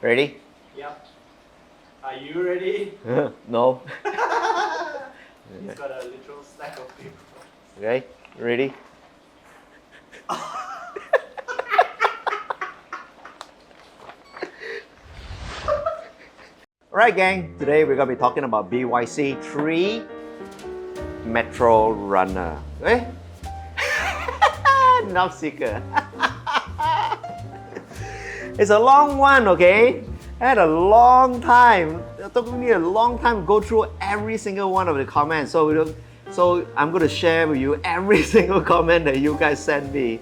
Ready? Yep. Are you ready? No. He's got a literal stack of paper. Okay, ready? Alright gang, today we're going to be talking about BYC 3 Metro Runner. Eh? Northseeker. It's a long one, okay? I had a long time. It took me a long time to go through every single one of the comments. So I'm going to share with you every single comment that you guys sent me.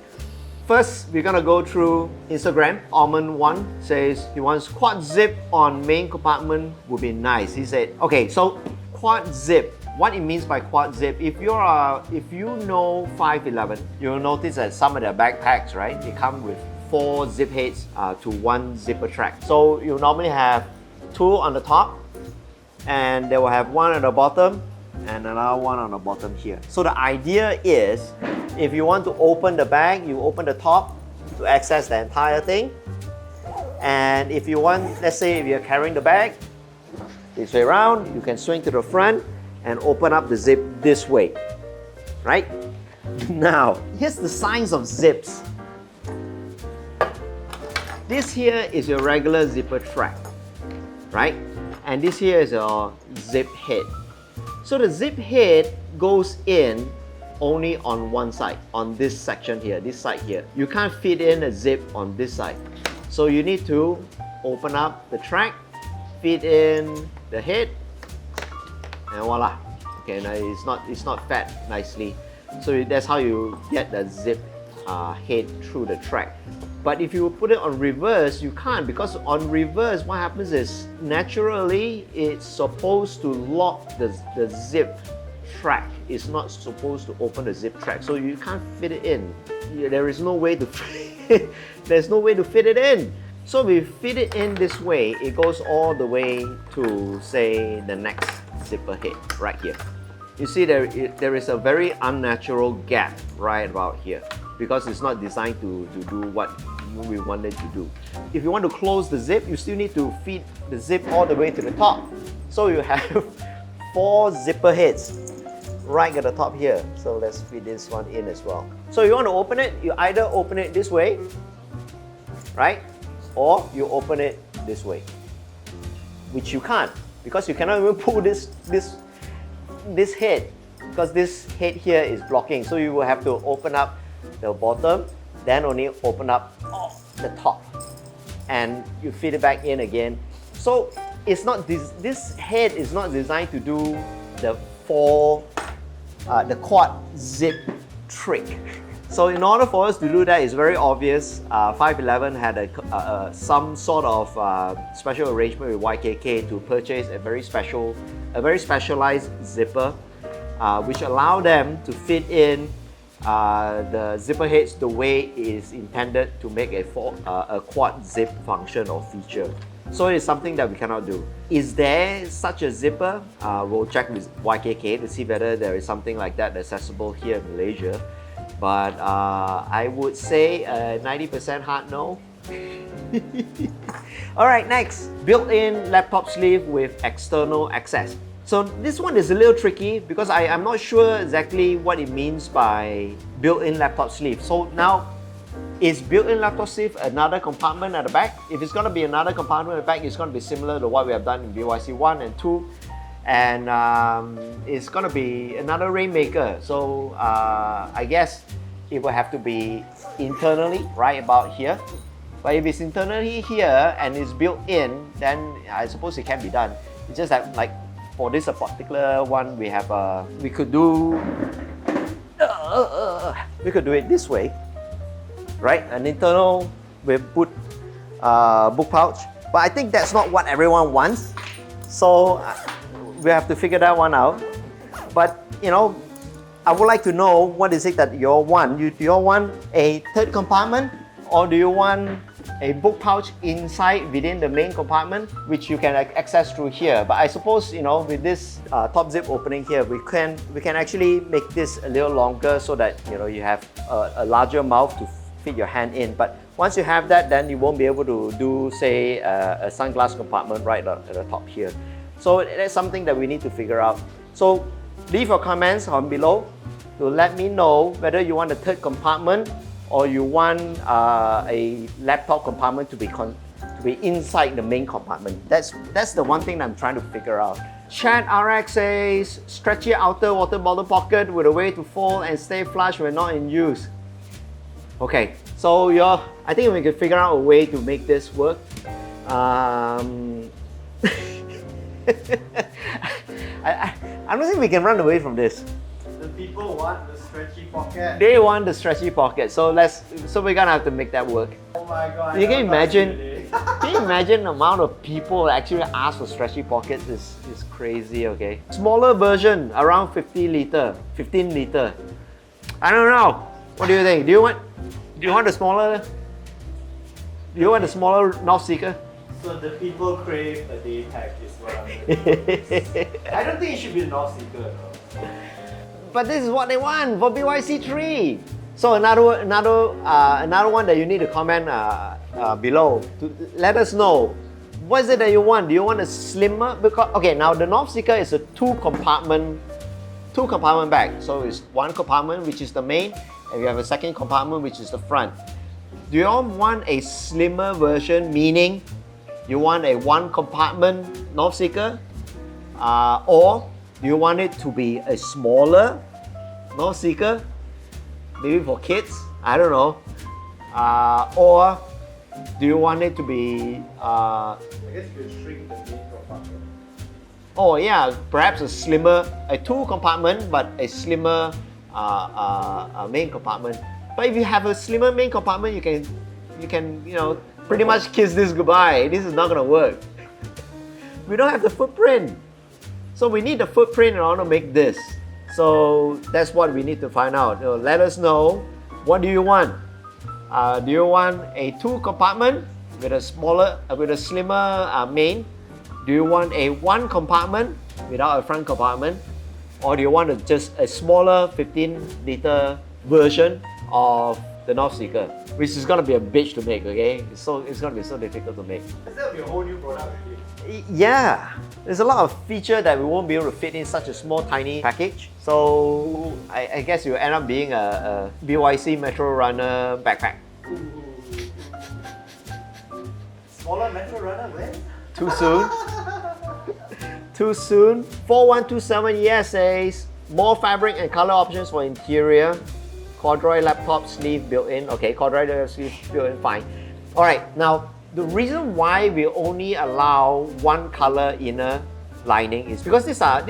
First, we're going to go through Instagram. Almond1 says he wants quad zip on main compartment would be nice. He said, okay, so quad zip. What it means by quad zip, if you know 511, you'll notice that some of their backpacks, right, they come with 4 zip heads to 1 zipper track. So you normally have 2 on the top, and they will have 1 at the bottom and another 1 on the bottom here. So the idea is, if you want to open the bag, you open the top to access the entire thing. And if you want, let's say if you're carrying the bag this way around, you can swing to the front and open up the zip this way, right? Now, here's the signs of zips. This here is your regular zipper track, right? And this here is your zip head. So the zip head goes in only on one side, on this section here, this side here. You can't fit in a zip on this side. So you need to open up the track, fit in the head, and voila. Okay, now it's not fat nicely. So that's how you get the zip head through the track. But if you put it on reverse, you can't, because on reverse, what happens is naturally it's supposed to lock the zip track. It's not supposed to open the zip track, so you can't fit it in. There is no way to there's no way to fit it in. So if we fit it in this way, it goes all the way to, say, the next zipper head right here. You see there is a very unnatural gap right about here, because it's not designed to do what we wanted to do. If you want to close the zip, you still need to feed the zip all the way to the top. So you have 4 zipper heads right at the top here. So let's feed this one in as well. So you want to open it, you either open it this way, right? Or you open it this way, which you can't, because you cannot even pull this head, because this head here is blocking. So you will have to open up the bottom, then only open up the top, and you fit it back in again. So it's not this head is not designed to do the quad zip trick. So in order for us to do that, it's very obvious. 511 had some sort of special arrangement with YKK to purchase a very specialized zipper, which allowed them to fit in the zipper heads the way it is intended to make a quad zip function or feature. So it's something that we cannot do. Is there such a zipper? We'll check with YKK to see whether there is something like that accessible here in Malaysia. But I would say 90% hard no. Alright, next, built-in laptop sleeve with external access. So this one is a little tricky because I'm not sure exactly what it means by built-in laptop sleeve. So now, is built-in laptop sleeve another compartment at the back? If it's going to be another compartment at the back, it's going to be similar to what we have done in BYC 1 and 2. And it's going to be another rainmaker. So I guess it will have to be internally, right about here. But if it's internally here and it's built in, then I suppose it can be done. It's just that, like, for this particular one, we have we could do it this way, right? An internal with book pouch. But I think that's not what everyone wants, so we have to figure that one out. But you know, I would like to know, what is it that you all want? Do you all want a third compartment, or do you want a book pouch inside within the main compartment, which you can access through here? But I suppose, you know, with this top zip opening here, we can actually make this a little longer so that, you know, you have a larger mouth to fit your hand in. But Once you have that, then you won't be able to do, say, a sunglass compartment right at the top here. So that's something that we need to figure out. So leave your comments on below to let me know whether you want a third compartment or you want a laptop compartment to be inside the main compartment. That's the one thing that I'm trying to figure out. Chad RX says, stretchy outer water bottle pocket with a way to fold and stay flush when not in use. Okay, so I think we can figure out a way to make this work. I don't think we can run away from this. The people want the stretchy pocket. They want the stretchy pocket, so we're gonna have to make that work. Oh my god. You can imagine. Can you imagine the amount of people that actually ask for stretchy pockets is crazy, okay? Smaller version, around 15 liter. I don't know. What do you think? Do you want the smaller Northseeker? So the people crave a day pack is what I'm doing. I don't think it should be a Northseeker though. But this is what they want for BYC3. So another one that you need to comment below to let us know. What is it that you want? Do you want a slimmer? Because okay, now the Northseeker is a two compartment bag. So it's one compartment which is the main, and you have a second compartment which is the front. Do you all want a slimmer version, meaning you want a one compartment Northseeker, or do you want it to be a smaller Northseeker? Maybe for kids, I don't know. Or do you want it to be... I guess you could shrink the main compartment. Oh yeah, perhaps a two compartment, but a slimmer main compartment. But if you have a slimmer main compartment, you can pretty much kiss this goodbye. This is not gonna work. We don't have the footprint. So we need the footprint in order to make this. So that's what we need to find out. Let us know, what do you want? Do you want a two compartment with a slimmer main? Do you want a one compartment without a front compartment? Or do you want just a smaller 15 liter version of the Northseeker? Which is gonna be a bitch to make, okay? It's gonna be so difficult to make. That would be a whole new product already. Yeah, there's a lot of feature that we won't be able to fit in such a small, tiny package. So I guess you end up being a BYC Metro Runner backpack. Ooh. Smaller Metro Runner, when? Too soon? Too soon? 4127 yes says, more fabric and color options for interior. Corduroy laptop sleeve built in. Okay, corduroy sleeve built in, fine. Alright, now the reason why we only allow one color inner lining is because these are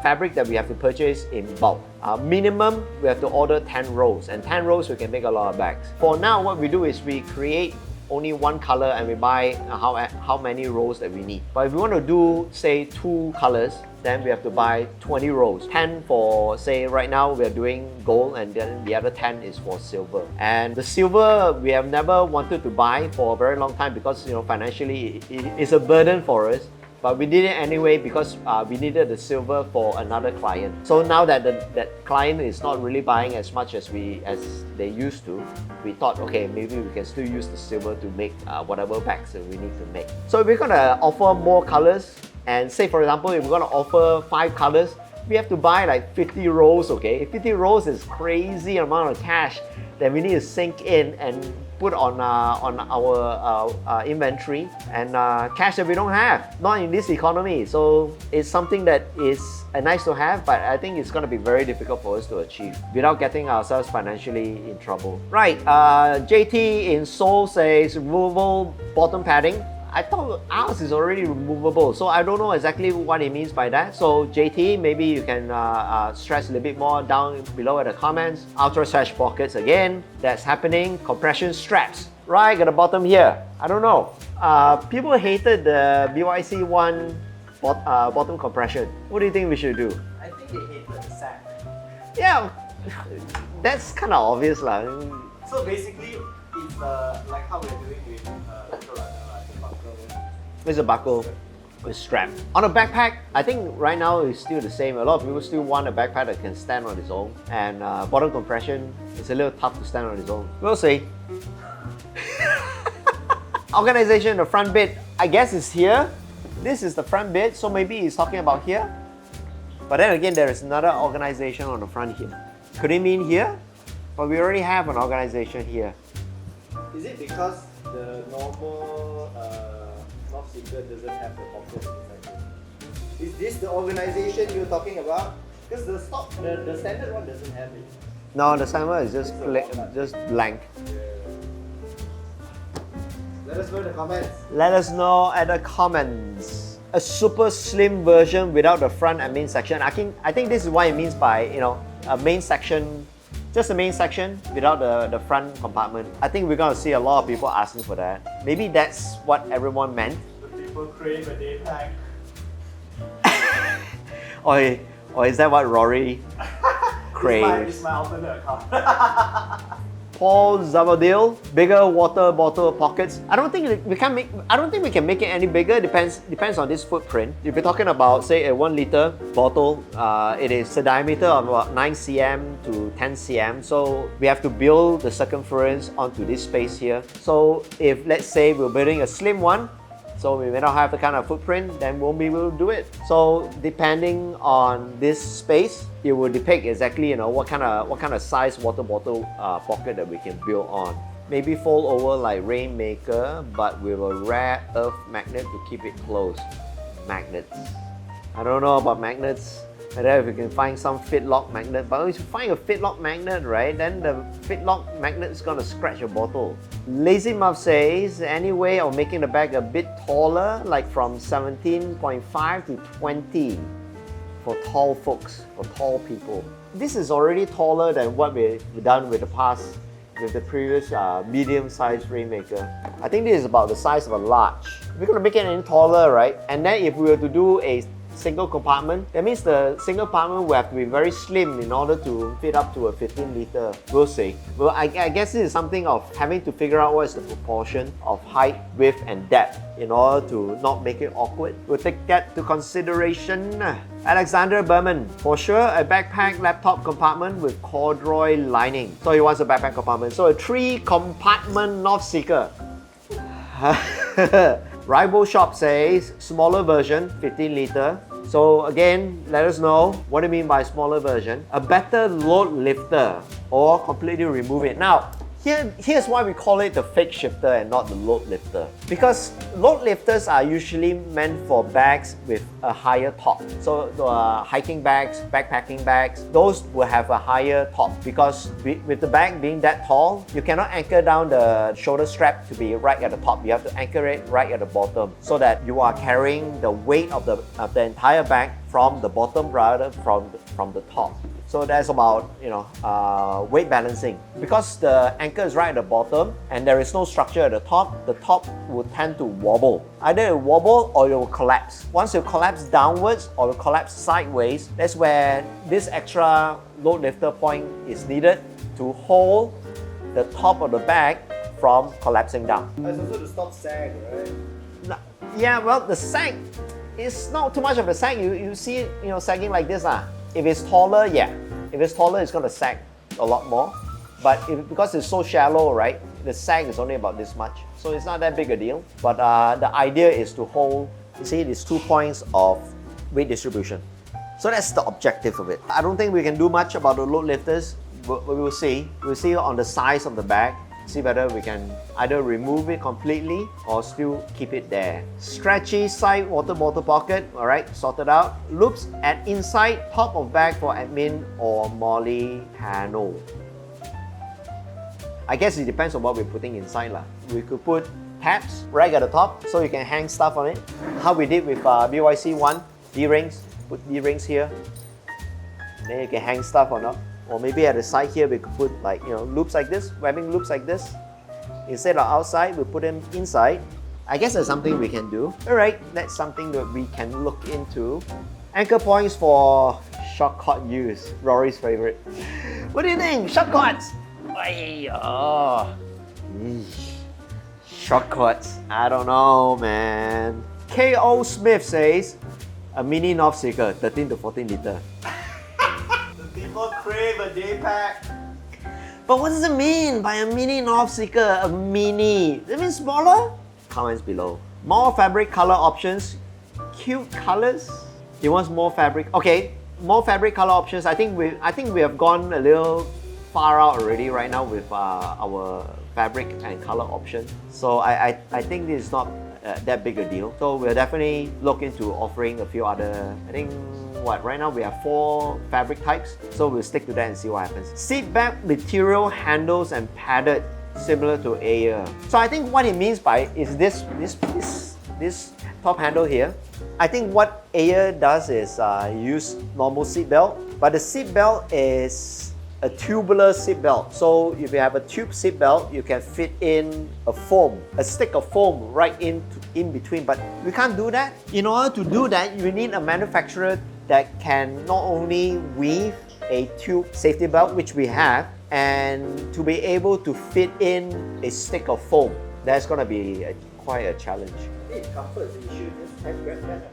fabric that we have to purchase in bulk. Minimum, we have to order 10 rolls, and 10 rolls we can make a lot of bags. For now, what we do is we create only one color and we buy how many rolls that we need. But if we want to do, say, 2 colors, then we have to buy 20 rolls. 10 for, say, right now we are doing gold, and then the other 10 is for silver. And the silver we have never wanted to buy for a very long time because financially it's a burden for us. But we did it anyway because we needed the silver for another client. So now that that client is not really buying as much as they used to, we thought, okay, maybe we can still use the silver to make whatever bags that we need to make. So if we're gonna offer more colors, and say for example, if we're gonna offer 5 colors, we have to buy like 50 rolls, okay? 50 rolls is crazy amount of cash that we need to sink in and put on our inventory, and cash that we don't have, not in this economy. So it's something that is nice to have, but I think it's going to be very difficult for us to achieve without getting ourselves financially in trouble. Right, JT in Seoul says removable bottom padding. I thought ours is already removable, so I don't know exactly what it means by that. So JT, maybe you can stress a little bit more down below at the comments. Ultra stretch pockets again, that's happening. Compression straps, right at the bottom here. I don't know. People hated the BYC one bottom compression. What do you think we should do? I think they hated the sack. Yeah, that's kind of obvious lah. So basically, it's like how we're doing with Metro Runner. There's a buckle with strap. On a backpack, I think right now it's still the same. A lot of people still want a backpack that can stand on its own, and bottom compression is a little tough to stand on its own. We'll see. Organization, the front bit, I guess is here. This is the front bit, so maybe he's talking about here. But then again, there is another organization on the front here. Could it mean here? But we already have an organization here. Is it because the normal Northseeker doesn't have the pocket inside? Is this the organization you're talking about? Because the standard one doesn't have it. No, the timer is just blank. Let us know in the comments. Let us know at the comments. A super slim version without the front and main section. I think this is what it means by, you know, a main section, just a main section without the front compartment. I think we're gonna see a lot of people asking for that. Maybe that's what everyone meant. The people crave a day pack. Or is that what Rory craves? It's my alternate account. Paul Zavadil, bigger water bottle pockets. I don't think we can make it any bigger. Depends on this footprint. If you're talking about, say, a 1 liter bottle, it is a diameter of about 9 cm to 10 cm. So we have to build the circumference onto this space here. So if, let's say, we're building a slim one, so we may not have the kind of footprint, then we won't be able to do it. So depending on this space, it will depict exactly, you know, what kind of size water bottle pocket that we can build on. Maybe fold over like Rainmaker, but with a rare earth magnet to keep it closed. Magnets. I don't know about magnets. I don't know if you can find some fitlock magnet, but if you find a fitlock magnet, right, then the fitlock magnet is gonna scratch your bottle. Lazy Muff says, any way of making the bag a bit taller, like from 17.5 to 20 for tall folks, for tall people. This is already taller than what we've done with the previous medium-sized Rainmaker. I think this is about the size of a large. We're gonna make it any taller, right? And then if we were to do a single compartment, that means the single compartment will have to be very slim in order to fit up to a 15 liter. We'll see. Well, I guess this is something of having to figure out what is the proportion of height, width and depth in order to not make it awkward. We'll take that to consideration. Alexander Berman, for sure a backpack laptop compartment with corduroy lining. So he wants a backpack compartment. So a 3-compartment Northseeker. Rival Shop says smaller version, 15 liter. So again, let us know what do you mean by smaller version. A better load lifter or completely remove it. Now, here's why we call it the fake shifter and not the load lifter. Because load lifters are usually meant for bags with a higher top. So hiking bags, backpacking bags, those will have a higher top because with the bag being that tall, you cannot anchor down the shoulder strap to be right at the top. You have to anchor it right at the bottom so that you are carrying the weight of the entire bag from the bottom rather from the top. So that's about, you know, weight balancing. Because the anchor is right at the bottom and there is no structure at the top will tend to wobble. Either it will wobble or it will collapse. Once it collapse downwards or it will collapse sideways, that's where this extra load lifter point is needed to hold the top of the bag from collapsing down. It's also to stop sag, right? Yeah, well, the sag is not too much of a sag. You see it, you know, sagging like this. If it's taller, yeah. If it's taller, it's going to sag a lot more. But because it's so shallow, right, the sag is only about this much. So it's not that big a deal. But the idea is to hold, you see, these 2 points of weight distribution. So that's the objective of it. I don't think we can do much about the load lifters, but we will see. We'll see on the size of the bag. See whether we can either remove it completely or still keep it there. Stretchy side water bottle pocket, alright, sorted out. Loops at inside top of bag for admin or Molly Hano. I guess it depends on what we're putting inside lah. We could put tabs right at the top so you can hang stuff on it. How we did with BYC1, D-rings, put D-rings here. Then you can hang stuff on up. Or maybe at the side here, we could put like, you know, loops like this, webbing loops like this. Instead of outside, we put them inside. I guess that's something we can do. All right, that's something that we can look into. Anchor points for shortcut use, Rory's favorite. What do you think? Shortcuts? Shortcuts. I don't know, man. K.O. Smith says, a mini Northseeker, 13 to 14 liter. People crave a day pack. But what does it mean by a mini Northseeker? A mini? Does it mean smaller? comments below. More fabric color options, cute colors. He wants more fabric. Okay, more fabric color options. I think we have gone a little far out already right now with our fabric and color option. So I think this is not that big a deal. So we'll definitely look into offering a few other, I think right now we have 4 fabric types. So we'll stick to that and see what happens. Seat back material, handles and padded, similar to Air. So I think what it means by is this top handle here. I think what Air does is use normal seat belt, but the seat belt is a tubular seat belt. So if you have a tube seat belt, you can fit in a stick of foam right in between, but we can't do that. In order to do that, you need a manufacturer that can not only weave a tube safety belt, which we have, and to be able to fit in a stick of foam. That's gonna be quite a challenge. If comfort is the issue, just have grab pad.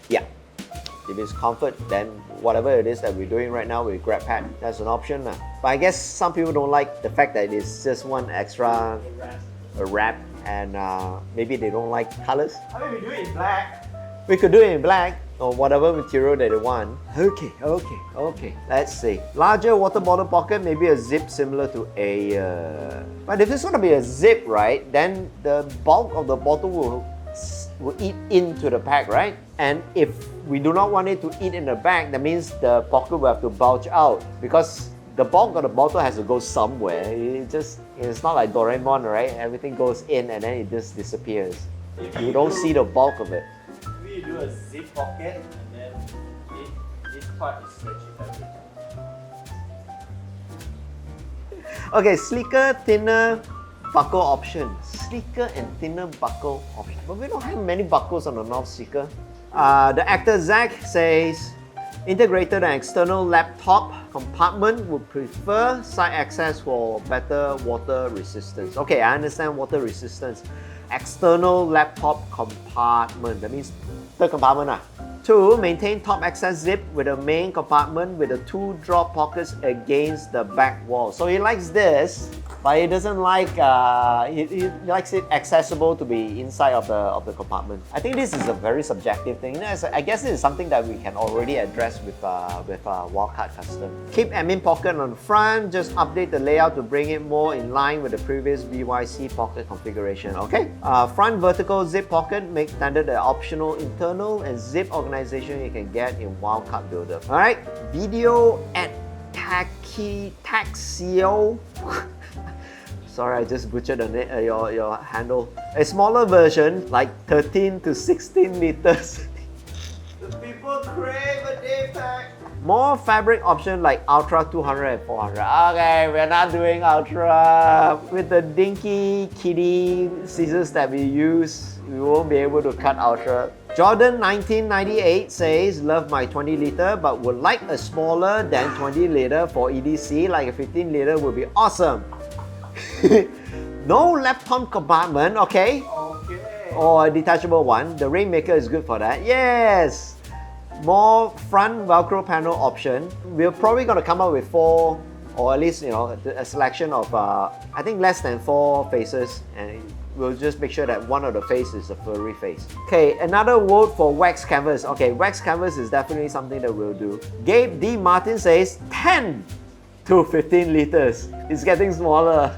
Yeah. If it's comfort, then whatever it is that we're doing right now with grab pad, that's an option. But I guess some people don't like the fact that it's just one extra wrap, and maybe they don't like colors. I mean, we do it in black. We could do it in black or whatever material that they want. Okay. Let's see. Larger water bottle pocket, maybe a zip similar to a. But if it's gonna be a zip, right, then the bulk of the bottle will eat into the pack, right? And if we do not want it to eat in the bag, that means the pocket will have to bulge out, because the bulk of the bottle has to go somewhere. It's not like Doraemon, right? Everything goes in and then it just disappears. You don't see the bulk of it. We do a zip pocket and then this part is stretchy fabric. Okay, sleeker, thinner buckle option. Sleeker and thinner buckle option. But we don't have many buckles on the Northseeker. The actor Zach says, integrated and external laptop compartment, would prefer side access for better water resistance. Okay, I understand water resistance. External laptop compartment, that means third compartment. 2. Maintain top access zip with a main compartment with the 2 drop pockets against the back wall. So he likes this, but he doesn't like, he likes it accessible to be inside of the compartment. I think this is a very subjective thing. I guess this is something that we can already address with Wildcard Custom. Keep admin pocket on the front, just update the layout to bring it more in line with the previous BYC pocket configuration, okay? Front vertical zip pocket, make standard the optional internal and zip organization you can get in Wildcard Builder. Alright, video at Taxio. Sorry, I just butchered your handle. A smaller version, like 13 to 16 liters. The people crave a day pack. More fabric option like Ultra 200 and 400. Okay, we're not doing Ultra. With the dinky kitty scissors that we use, we won't be able to cut Ultra. Jordan 1998 says, love my 20 liter but would like a smaller than 20 liter for EDC, like a 15 liter would be awesome. No laptop compartment, okay? Okay. Or a detachable one. The Rainmaker is good for that. Yes! More front Velcro panel option. We're probably going to come up with 4, or at least, a selection of, I think less than 4 faces, and we'll just make sure that one of the faces is a furry face. Okay, another vote for wax canvas. Okay, wax canvas is definitely something that we'll do. Gabe D. Martin says 10 to 15 liters. It's getting smaller.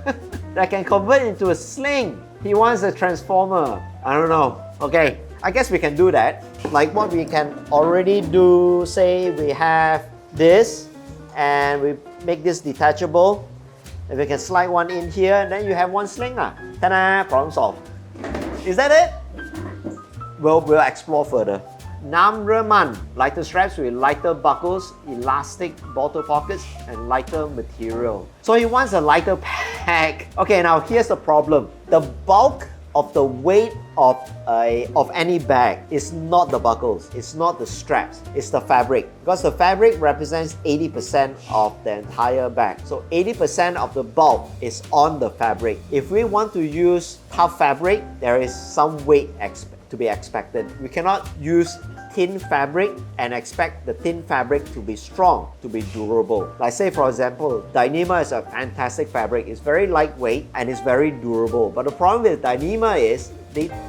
That can convert into a sling. He wants a transformer. I don't know. Okay, I guess we can do that. Like what we can already do, say we have this and we make this detachable. If we can slide one in here, then you have one sling. Ta-da! Problem solved. Is that it? We'll explore further. Namraman, lighter straps with lighter buckles, elastic bottle pockets, and lighter material. So he wants a lighter pack. Okay, now here's the problem. The bulk of the weight of any bag is not the buckles, it's not the straps, it's the fabric. Because the fabric represents 80% of the entire bag. So 80% of the bulk is on the fabric. If we want to use tough fabric, there is some weight to be expected. We cannot use thin fabric and expect the thin fabric to be strong, to be durable. Like say for example, Dyneema is a fantastic fabric. It's very lightweight and it's very durable. But the problem with Dyneema is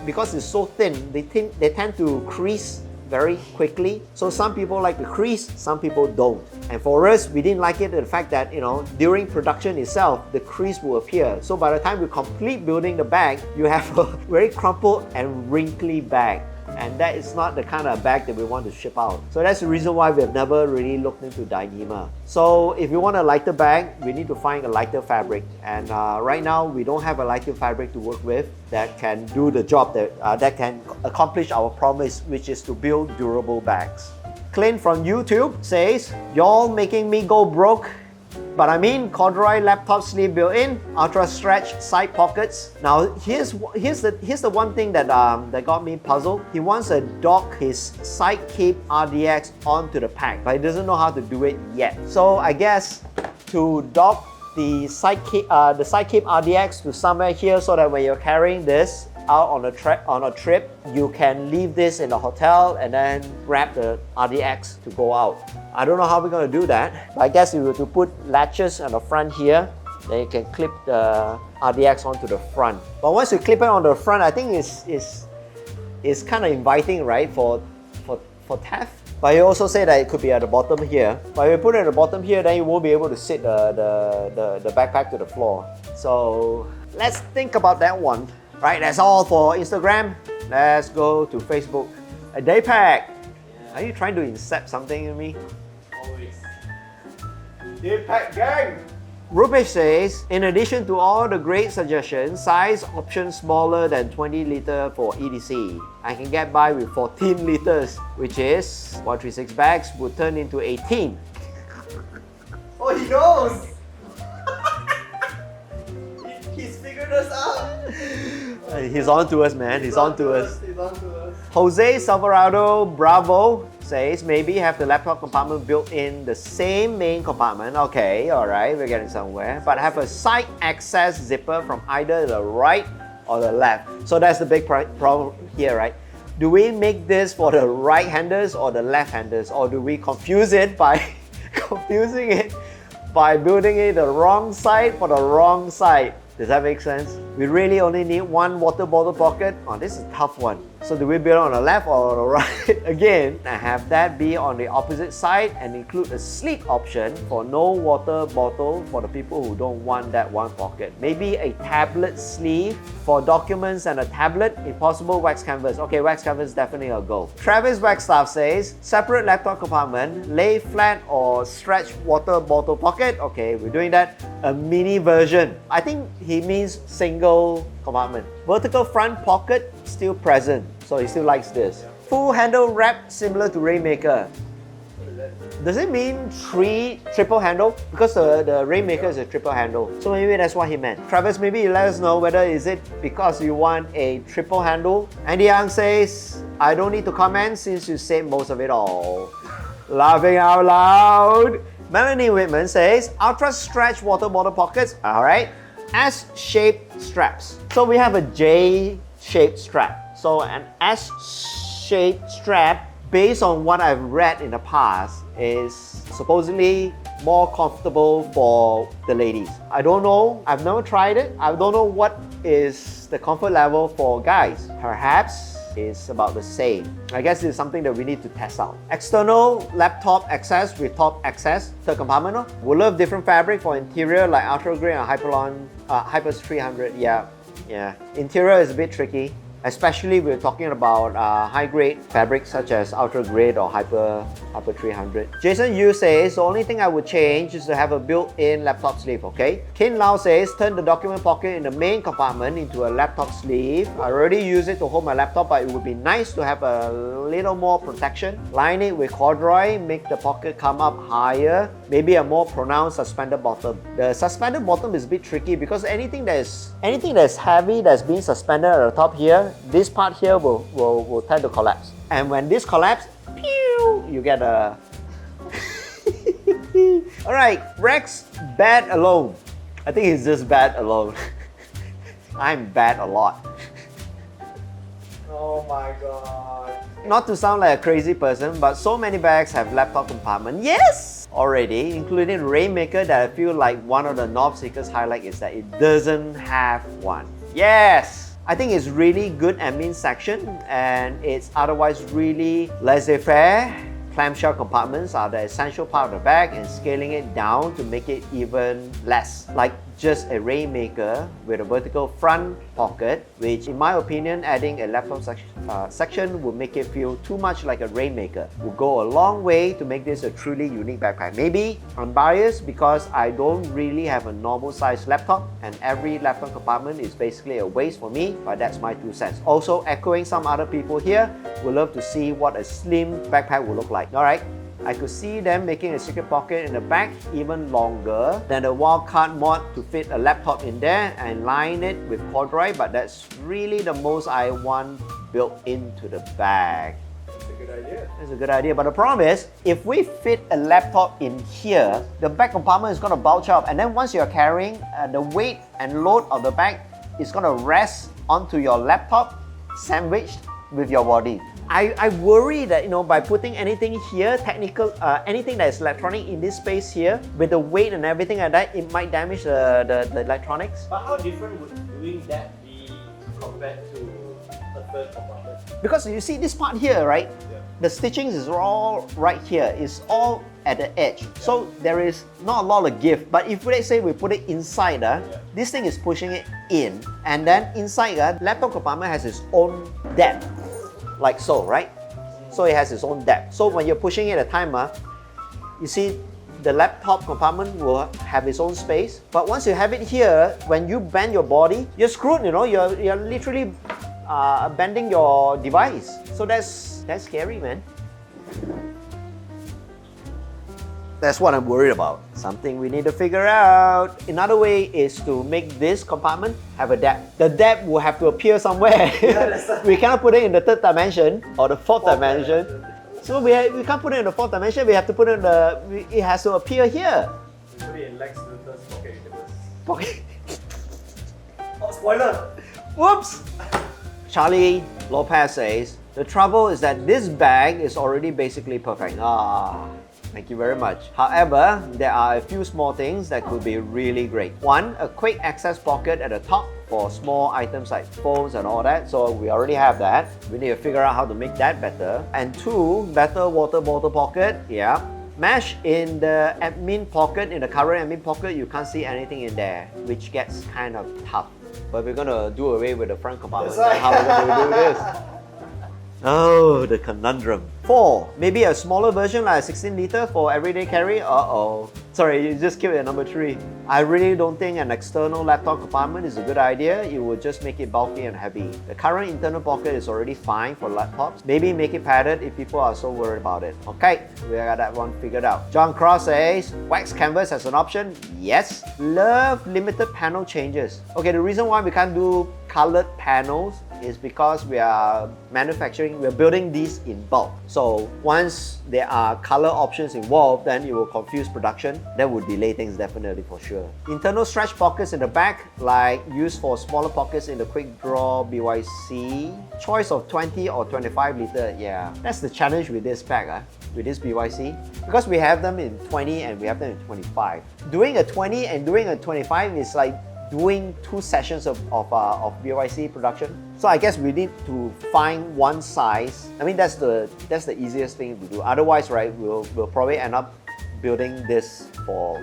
because it's so thin, they tend to crease very quickly. So some people like the crease, some people don't. And for us, we didn't like it the fact that, you know, during production itself, the crease will appear. So by the time we complete building the bag, you have a very crumpled and wrinkly bag. And that is not the kind of bag that we want to ship out. So that's the reason why we have never really looked into Dyneema. So if you want a lighter bag, we need to find a lighter fabric. And right now, we don't have a lighter fabric to work with that can do the job, that can accomplish our promise, which is to build durable bags. Clint from YouTube says, "Y'all making me go broke. But I mean corduroy laptop sleeve built-in, ultra stretch side pockets." Now here's the one thing that that got me puzzled. He wants to dock his Sidecape RDX onto the pack, but he doesn't know how to do it yet. So I guess to dock the Sidecape RDX to somewhere here, so that when you're carrying this out on a trip, you can leave this in the hotel and then grab the RDX to go out. I don't know how we're going to do that, but I guess if we were to put latches on the front here, then you can clip the RDX onto the front. But once you clip it on the front, I think it's kind of inviting, right, for theft. But you also say that it could be at the bottom here. But if you put it at the bottom here, then you won't be able to sit the backpack to the floor. So let's think about that one. Right, that's all for Instagram. Let's go to Facebook. A day pack. Are you trying to incept something in me? Always. Day pack gang! Rupesh says, in addition to all the great suggestions, size option smaller than 20 liter for EDC. I can get by with 14 liters, which is 136 bags would turn into 18. Oh, he knows! He's figured us out! He's on to us, man. He's on to us. He's on to us. Jose Salvarado Bravo says, maybe have the laptop compartment built in the same main compartment. Okay, alright, we're getting somewhere. But have a side access zipper from either the right or the left. So that's the big problem here, right? Do we make this for the right-handers or the left-handers? Or do we confuse it by confusing it by building it the wrong side for the wrong side? Does that make sense? We really only need one water bottle pocket. Oh, this is a tough one. So do we build it on the left or on the right? Again, I have that be on the opposite side and include a sleek option for no water bottle for the people who don't want that one pocket. Maybe a tablet sleeve for documents and a tablet. If possible, wax canvas. Okay, wax canvas definitely a go. Travis Wagstaff says, separate laptop compartment, lay flat or stretch water bottle pocket. Okay, we're doing that. A mini version. I think he means single compartment. Vertical front pocket still present, so he still likes this. Full handle wrap similar to Rainmaker. Does it mean triple handle? Because the Rainmaker is a triple handle. So maybe that's what he meant. Travis, maybe you let us know whether is it because you want a triple handle. Andy Young says, I don't need to comment since you said most of it all. Laughing out loud. Melanie Whitman says, ultra stretch water bottle pockets. Alright. S-shaped straps. So we have a J-shaped strap. So an S-shaped strap, based on what I've read in the past, is supposedly more comfortable for the ladies. I don't know, I've never tried it. I don't know what is the comfort level for guys. Perhaps it's about the same. I guess it's something that we need to test out. External laptop access with top access, third compartment. No? We love different fabric for interior like Ultra Grade and Hypers 300. Yeah. Interior is a bit tricky. Especially we're talking about high-grade fabrics such as Ultra Grade or Hyper 300. Jason Yu says, the only thing I would change is to have a built-in laptop sleeve, okay? Kin Lau says, turn the document pocket in the main compartment into a laptop sleeve. I already use it to hold my laptop, but it would be nice to have a little more protection. Line it with corduroy, make the pocket come up higher. Maybe a more pronounced suspended bottom. The suspended bottom is a bit tricky because anything that's heavy that's being suspended at the top here, this part here will tend to collapse. And when this collapses, pew, you get a... Alright, Rex, bad alone. I think he's just bad alone. I'm bad a lot. Oh my god. Not to sound like a crazy person, but so many bags have laptop compartment. Yes! Already, including Rainmaker, that I feel like one of the Northseeker's highlight is that it doesn't have one. Yes! I think it's really good admin section, and it's otherwise really laissez-faire. Clamshell compartments are the essential part of the bag, and scaling it down to make it even less like just a rainmaker with a vertical front pocket, which in my opinion, adding a laptop section would make it feel too much like a rainmaker. Will go a long way to make this a truly unique backpack. Maybe I'm biased because I don't really have a normal size laptop, and every laptop compartment is basically a waste for me, but that's my 2 cents. Also echoing some other people here, would love to see what a slim backpack would look like. Alright, I could see them making a secret pocket in the back even longer than the wildcard mod to fit a laptop in there and line it with corduroy, but that's really the most I want built into the bag. That's a good idea. That's a good idea, but the problem is, if we fit a laptop in here, the back compartment is going to bulge up, and then once you're carrying, the weight and load of the bag is going to rest onto your laptop, sandwiched with your body. I worry that, you know, by putting anything here, anything that is electronic in this space here, with the weight and everything like that, it might damage the electronics. But how different would doing that be compared to a third compartment? Because you see this part here, right? Yeah. The stitchings is all right here. It's all at the edge. Yeah. So there is not a lot of give. But if let's say we put it inside, this thing is pushing it in. And then inside, laptop compartment has its own depth. Like so, right? So it has its own depth. So when you're pushing it at a time, you see the laptop compartment will have its own space. But once you have it here, when you bend your body, you're screwed, you know, you're literally bending your device. So that's scary, man. That's what I'm worried about. Something we need to figure out. Another way is to make this compartment have a depth. The depth will have to appear somewhere. Yeah, we cannot put it in the 3rd dimension or the 4th dimension. So we can't put it in the 4th dimension. We have to put it in it has to appear here. We put it in Lex Luthor's pocket universe. Pocket. Oh, spoiler! Whoops! Charlie Lopez says, the trouble is that this bag is already basically perfect. Thank you very much. However, there are a few small things that could be really great. One, a quick access pocket at the top for small items like phones and all that. So we already have that. We need to figure out how to make that better. And 2, better water bottle pocket. Yeah. Mesh in the admin pocket, in the current admin pocket, you can't see anything in there, which gets kind of tough. But we're gonna do away with the front compartment. That's how we're gonna do this. Oh, the conundrum. 4, maybe a smaller version like a 16 liter for everyday carry. Sorry, you just keep it at number 3. I really don't think an external laptop compartment is a good idea. It will just make it bulky and heavy. The current internal pocket is already fine for laptops. Maybe make it padded if people are so worried about it. Okay, we got that one figured out. John Cross says, wax canvas as an option? Yes. Love limited panel changes. Okay, the reason why we can't do colored panels is because we're building these in bulk. So once there are color options involved, then it will confuse production. That would delay things definitely for sure. Internal stretch pockets in the back, like used for smaller pockets in the quick draw BYC. Choice of 20 or 25 liter. Yeah, that's the challenge with this bag, with this BYC. Because we have them in 20 and we have them in 25. Doing a 20 and doing a 25 is like doing 2 sessions of BYC production. So I guess we need to find one size. I mean, that's the easiest thing to do. Otherwise, right, we'll probably end up building this for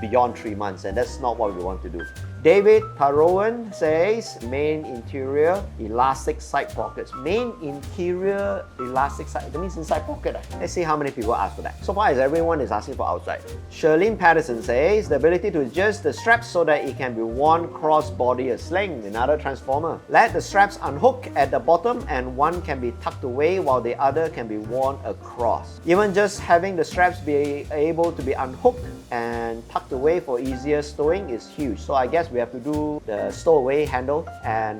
beyond 3 months, and that's not what we want to do. David Parowan says, main interior elastic side pockets. Main interior elastic side, that means inside pocket. Let's see how many people ask for that. So far as everyone is asking for outside. Charlene Patterson says, the ability to adjust the straps so that it can be worn cross-body a sling, another transformer. Let the straps unhook at the bottom and one can be tucked away while the other can be worn across. Even just having the straps be able to be unhooked and tucked away for easier stowing is huge. So I guess we have to do the stowaway handle and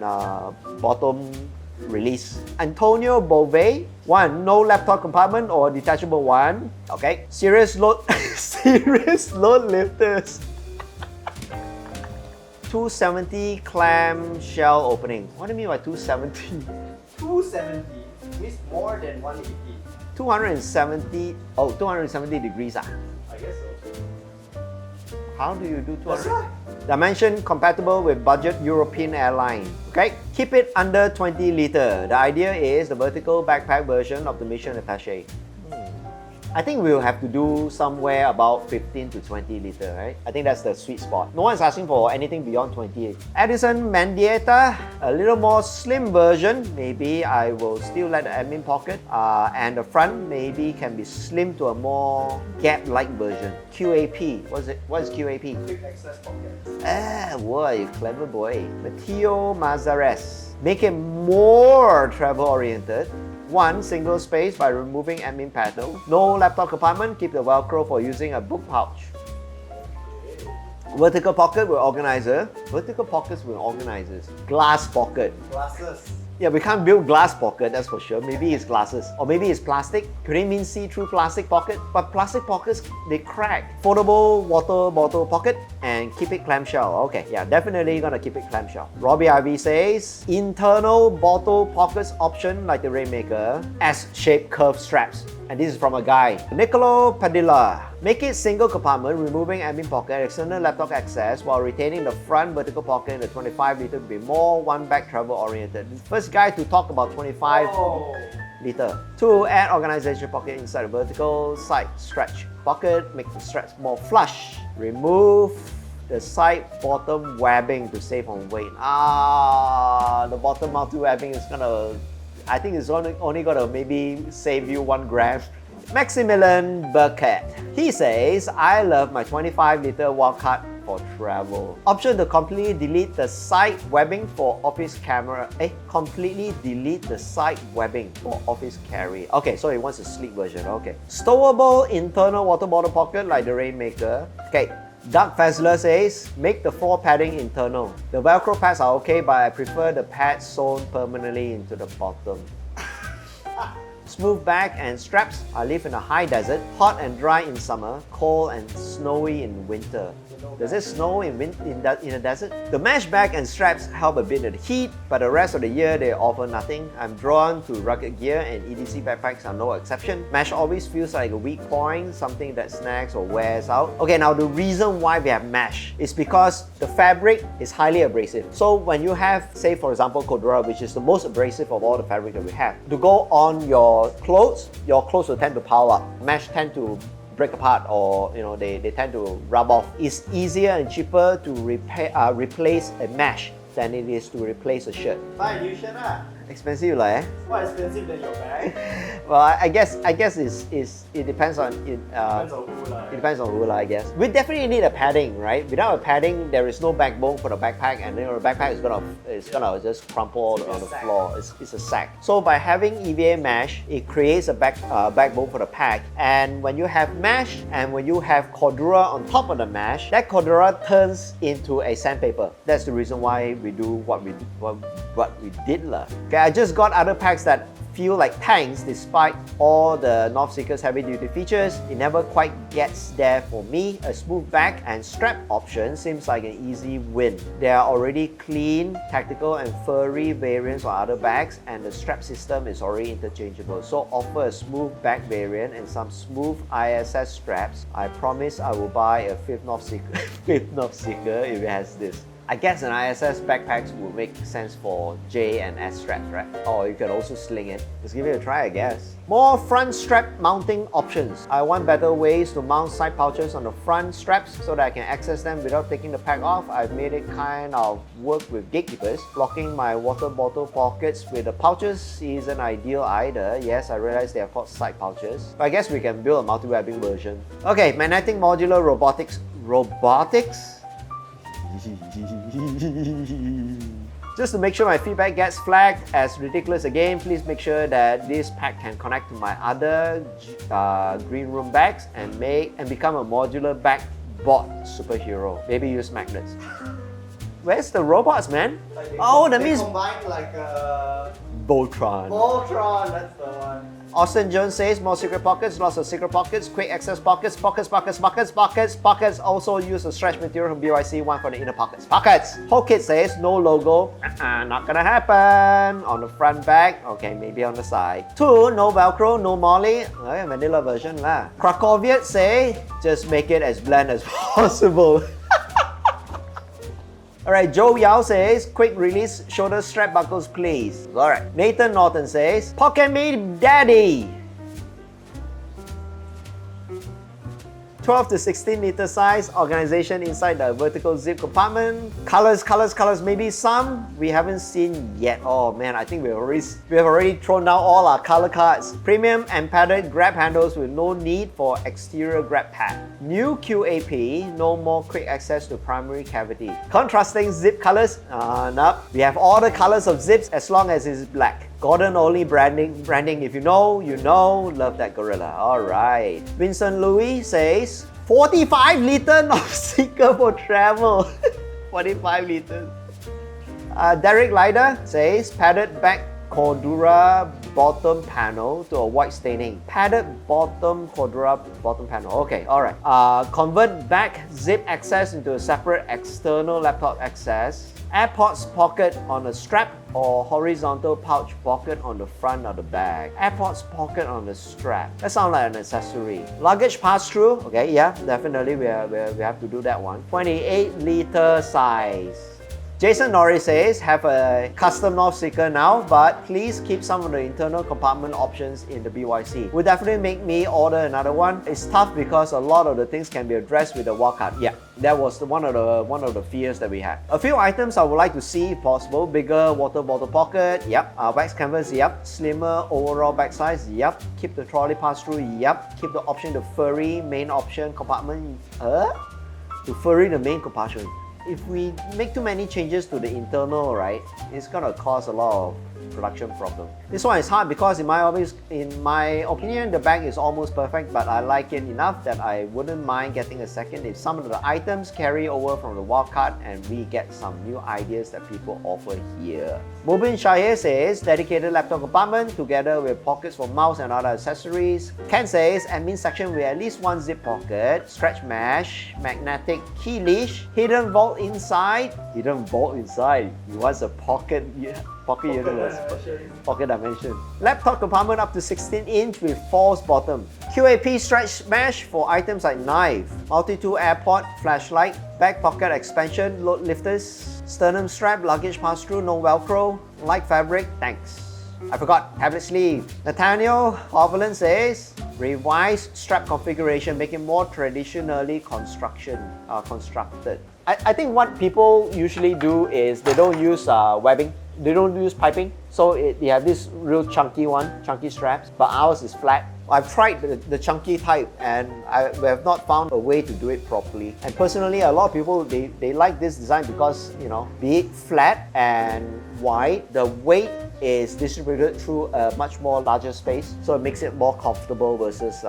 bottom release. Antonio Bove, 1, no laptop compartment or detachable one. Okay. Serious load lifters. 270 clamshell opening. What do you mean by 270? 270 means more than 180. 270 degrees. I guess so. How do you do 200? Dimension compatible with budget European airline. Okay. Keep it under 20 liter. The idea is the vertical backpack version of the mission attaché. I think we'll have to do somewhere about 15 to 20 liter, right? I think that's the sweet spot. No one's asking for anything beyond 28. Edison Mendieta, a little more slim version. Maybe I will still let the admin pocket and the front maybe can be slim to a more gap-like version. QAP, what is QAP? Quick access pocket. Ah, boy, clever boy. Matteo Mazares. Make it more travel-oriented. One single space by removing admin panel. No laptop compartment, keep the Velcro for using a book pouch. Vertical pocket with organizer. Vertical pockets with organizers. Glass pocket. Glasses. Yeah, we can't build glass pocket, that's for sure. Maybe it's glasses. Or maybe it's plastic. Could it mean see-through plastic pocket? But plastic pockets, they crack. Foldable water bottle pocket and keep it clamshell. Okay, yeah, definitely gonna keep it clamshell. Robbie IV says, internal bottle pockets option like the Rainmaker. S-shaped curved straps. And this is from a guy. Nicolo Padilla. Make it single compartment, removing admin pocket, external laptop access while retaining the front vertical pocket in the 25 liter to be more one-bag travel oriented. First guy to talk about 25 liter. 2. Add organization pocket inside the vertical side stretch pocket, make the straps more flush. Remove the side bottom webbing to save on weight. The bottom mounted webbing is gonna, I think it's only gonna maybe save you 1 gram. Maximilian Burkett. He says, I love my 25 liter wildcard for travel. Option to completely delete the side webbing for office camera. Completely delete the side webbing for office carry. Okay, so he wants a sleek version. Okay. Stowable internal water bottle pocket like the Rainmaker. Okay. Doug Fessler says, make the floor padding internal. The Velcro pads are okay, but I prefer the pads sewn permanently into the bottom. Smooth bag and straps. I live in a high desert, hot and dry in summer, cold and snowy in winter. Does it snow in the desert? The mesh bag and straps help a bit in the heat, but the rest of the year they offer nothing. I'm drawn to rugged gear and EDC backpacks are no exception. Mesh always feels like a weak point, something that snags or wears out. Okay, now the reason why we have mesh is because the fabric is highly abrasive. So when you have, say for example, Cordura, which is the most abrasive of all the fabric that we have, to go on your clothes will tend to pile up. Mesh tend to break apart, or they tend to rub off. It's easier and cheaper to replace a mesh than it is to replace a shirt. Buy a new shirt lah. Expensive lah, eh? More expensive than your bag. Well, I guess it depends on Depends on who lah. It depends on who lah, I guess. We definitely need a padding, right? Without a padding, there is no backbone for the backpack, and then the backpack is gonna just crumple on the floor. It's a sack. So by having EVA mesh, it creates a backbone for the pack. And when you have mesh and when you have Cordura on top of the mesh, that Cordura turns into a sandpaper. That's the reason why we do what we did lah. Okay, I just got other packs that feel like tanks despite all the Northseeker's heavy duty features. It never quite gets there for me. A smooth back and strap option seems like an easy win. There are already clean, tactical and furry variants on other bags, and the strap system is already interchangeable. So offer a smooth back variant and some smooth ISS straps. I promise I will buy a 5th Northseeker if it has this. I guess an ISS backpacks would make sense for J and S straps, right? Or you can also sling it. Let's give it a try, I guess. More front strap mounting options. I want better ways to mount side pouches on the front straps so that I can access them without taking the pack off. I've made it kind of work with gatekeepers. Blocking my water bottle pockets with the pouches isn't ideal either. Yes, I realize they are called side pouches. But I guess we can build a multi-webbing version. Okay, magnetic modular robotics. Just to make sure my feedback gets flagged as ridiculous again, please make sure that this pack can connect to my other green room bags and become a modular bag bot superhero. Maybe use magnets. Where's the robots, man? Like that means combined like a Voltron. Voltron, that's the one. Austin Jones says, more secret pockets, lots of secret pockets, quick access pockets, pockets. Also use the stretch material from BYC, one for the inner pockets. Pockets! Whole Kid says, no logo, not gonna happen. On the front back, okay, maybe on the side. 2, no Velcro, no Molly. Okay, vanilla version lah. Krakowiec say, just make it as bland as possible. All right, Joe Yao says, quick release shoulder strap buckles, please. All right. Nathan Norton says, pocket me, daddy. 12 to 16 liter size, organization inside the vertical zip compartment. Colors, maybe some we haven't seen yet. Oh man, I think we have already thrown down all our color cards. Premium and padded grab handles with no need for exterior grab pad. New QAP, no more quick access to primary cavity. Contrasting zip colors, nope. We have all the colors of zips as long as it's black. Gordon only branding, if you know, you know. Love that gorilla. Alright. Vincent Louis says, 45 liter Northseeker for travel. 45 liters. Derek Lider says, padded back Cordura bottom panel to avoid staining. Padded bottom Cordura bottom panel. Okay, alright. Convert back zip access into a separate external laptop access. AirPods pocket on a strap or horizontal pouch pocket on the front of the bag. AirPods pocket on the strap. That sounds like an accessory. Luggage pass-through. Okay, yeah, definitely we have to do that one. 28 liter size. Jason Norris says, have a custom Northseeker now, but please keep some of the internal compartment options in the BYC. Would definitely make me order another one. It's tough because a lot of the things can be addressed with the wildcard. Yeah, that was one of the fears that we had. A few items I would like to see if possible. Bigger water bottle pocket, yep. Wax canvas, yep. Slimmer overall bag size, yep. Keep the trolley pass-through, yep. Keep the option to furry main option compartment, to furry the main compartment. If we make too many changes to the internal, right, it's gonna cause a lot of production problem. This one is hard because in my opinion, the bag is almost perfect, but I like it enough that I wouldn't mind getting a second if some of the items carry over from the wildcard and we get some new ideas that people offer here. Mubin Shahir says, dedicated laptop compartment together with pockets for mouse and other accessories. Ken says, admin section with at least one zip pocket, stretch mesh, magnetic key leash, hidden vault inside. Hidden vault inside. He wants a pocket universe. Pocket dimension. Laptop compartment up to 16-inch with false bottom. QAP stretch mesh for items like knife, multi-tool airport, flashlight, back pocket expansion, load lifters, sternum strap, luggage pass-through, no velcro, light fabric, thanks. I forgot, tablet sleeve. Nathaniel Hoveland says, revised strap configuration, making more traditionally constructed. I think what people usually do is they don't use webbing. They don't use piping, so they have this real chunky straps, but ours is flat. I've tried the chunky type and we have not found a way to do it properly. And personally, a lot of people, they like this design because, you know, be it flat and wide, the weight is distributed through a much more larger space, so it makes it more comfortable versus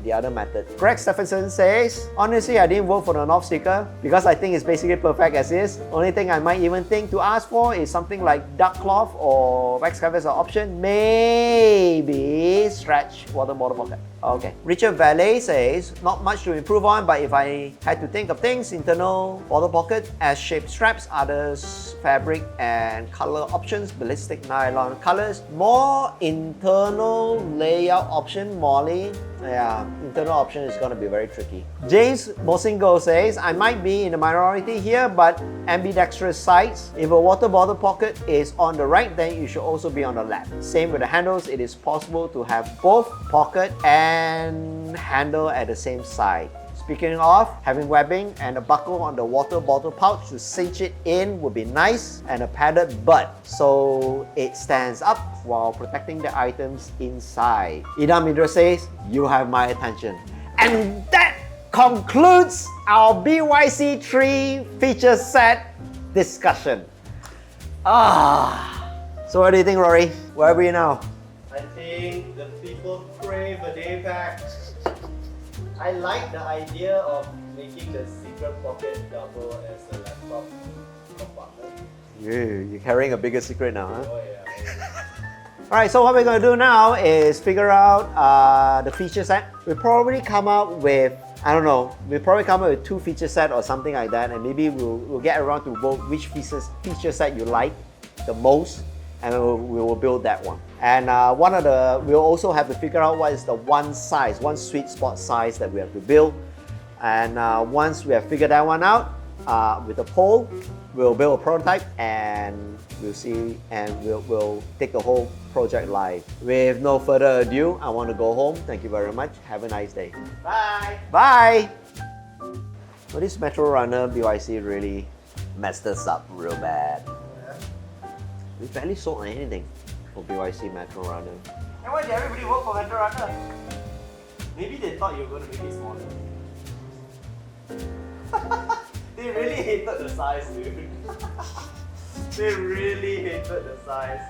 the other method. Greg Stephenson says, honestly, I didn't vote for the Northseeker because I think it's basically perfect as is. Only thing I might even think to ask for is something like duck cloth or wax canvas or option, maybe stretch water bottle pocket. Okay. Richard Valet says, not much to improve on, but if I had to think of things, internal bottle pocket, S-shaped straps, others, fabric and color options, ballistic nylon colors, more internal layout option, Molly. Yeah, internal option is going to be very tricky. James Mosingo says, I might be in the minority here, but ambidextrous sides. If a water bottle pocket is on the right, then you should also be on the left. Same with the handles, it is possible to have both pocket and handle at the same side. Speaking of, having webbing and a buckle on the water bottle pouch to cinch it in would be nice, and a padded butt so it stands up while protecting the items inside. Idam Midra says, you have my attention. And that concludes our BYC 3 feature set discussion. So what do you think, Rory? Where are we now? I think the people crave a day pack. I like the idea of making the secret pocket double as a laptop compartment. You're carrying a bigger secret now, huh? Oh yeah. Alright, so what we're going to do now is figure out the feature set. We'll probably come up with, I don't know, we'll probably come up with 2 feature set or something like that, and maybe we'll get around to vote which feature set you like the most, and we will build that one. And we'll also have to figure out what is the one sweet spot size that we have to build. And once we have figured that one out, with a poll, we'll build a prototype and we'll see, and we'll take the whole project live. With no further ado, I want to go home. Thank you very much. Have a nice day. Bye! Bye! Well, this Metro Runner BYC really messed us up real bad. We barely sold anything for BYC Metro Runner. And why did everybody work for Metro Runner? Maybe they thought you were going to make it smaller. They really hated the size, dude. They really hated the size.